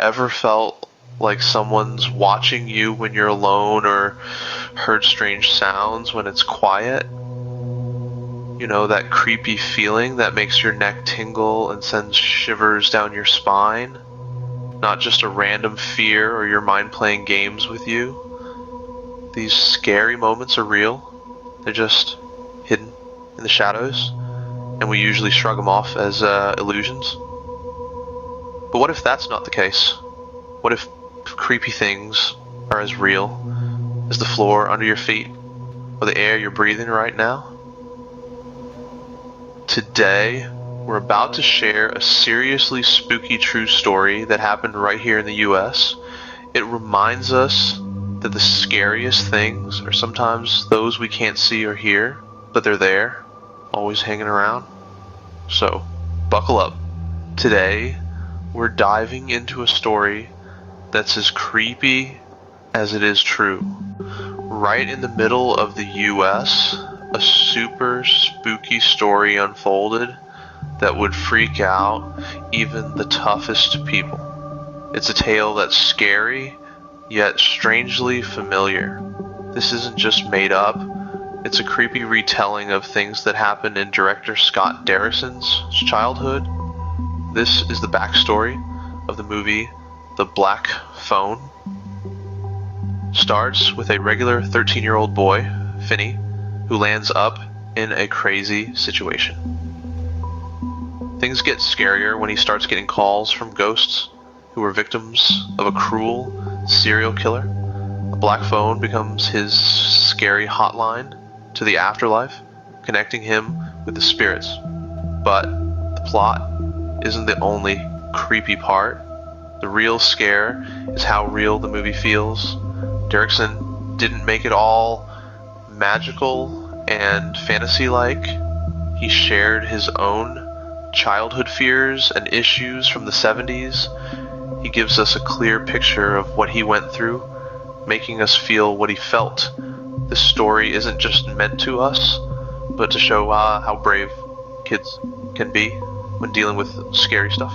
ever felt like someone's watching you when you're alone, or heard strange sounds when it's quiet? You know, that creepy feeling that makes your neck tingle and sends shivers down your spine? Not just a random fear or your mind playing games with you. These scary moments are real. They're just hidden in the shadows, and we usually shrug them off as illusions. But what if that's not the case? What if creepy things are as real as the floor under your feet or the air you're breathing right now? Today, we're about to share a seriously spooky true story that happened right here in the US. It reminds us that the scariest things are sometimes those we can't see or hear, but they're there, always hanging around. So, buckle up. Today, we're diving into a story that's as creepy as it is true. Right in the middle of the US, a super spooky story unfolded that would freak out even the toughest people. It's a tale that's scary, yet strangely familiar. This isn't just made up. It's a creepy retelling of things that happened in director Scott Derrickson's childhood. This is the backstory of the movie The Black Phone. Starts with a regular 13-year-old boy, Finney, who lands up in a crazy situation. Things get scarier when he starts getting calls from ghosts who were victims of a cruel serial killer. The Black Phone becomes his scary hotline to the afterlife, connecting him with the spirits. But the plot isn't the only creepy part. The real scare is how real the movie feels. Derrickson didn't make it all magical and fantasy-like. He shared his own childhood fears and issues from the 70s. He gives us a clear picture of what he went through, making us feel what he felt. This story isn't just meant to us, but to show how brave kids can be when dealing with scary stuff.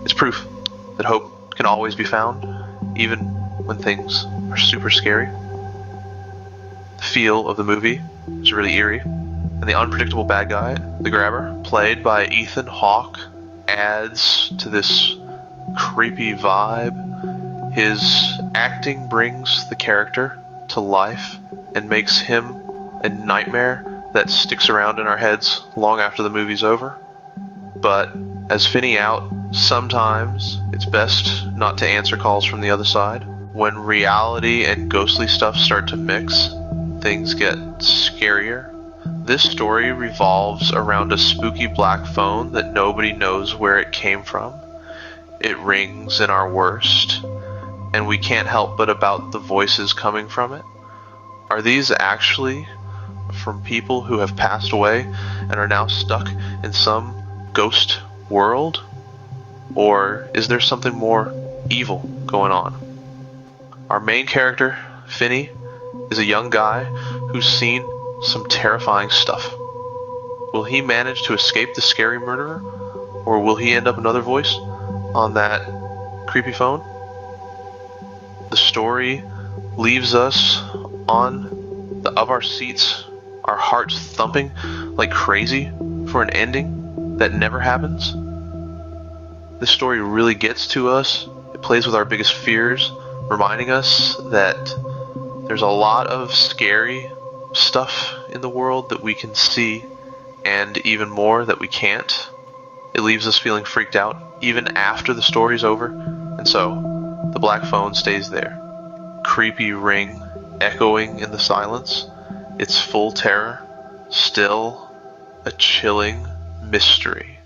It's proof that hope can always be found, even when things are super scary. The feel of the movie is really eerie, and the unpredictable bad guy, the Grabber, played by Ethan Hawke, adds to this creepy vibe. His acting brings the character to life and makes him a nightmare that sticks around in our heads long after the movie's over. But as Finney out, sometimes it's best not to answer calls from the other side. When reality and ghostly stuff start to mix, things get scarier. This story revolves around a spooky black phone that nobody knows where it came from. It rings in our worst, and we can't help but about the voices coming from it. Are these actually from people who have passed away and are now stuck in some ghost world? Or is there something more evil going on? Our main character, Finney, is a young guy who's seen some terrifying stuff. Will he manage to escape the scary murderer, or will he end up another voice on that creepy phone? The story leaves us on the of our seats, our hearts thumping like crazy for an ending that never happens. This story really gets to us. It plays with our biggest fears, reminding us that there's a lot of scary stuff in the world that we can see, and even more that we can't. It leaves us feeling freaked out even after the story's over, and so the black phone stays there. Creepy ring echoing in the silence. Its full terror, still a chilling mystery.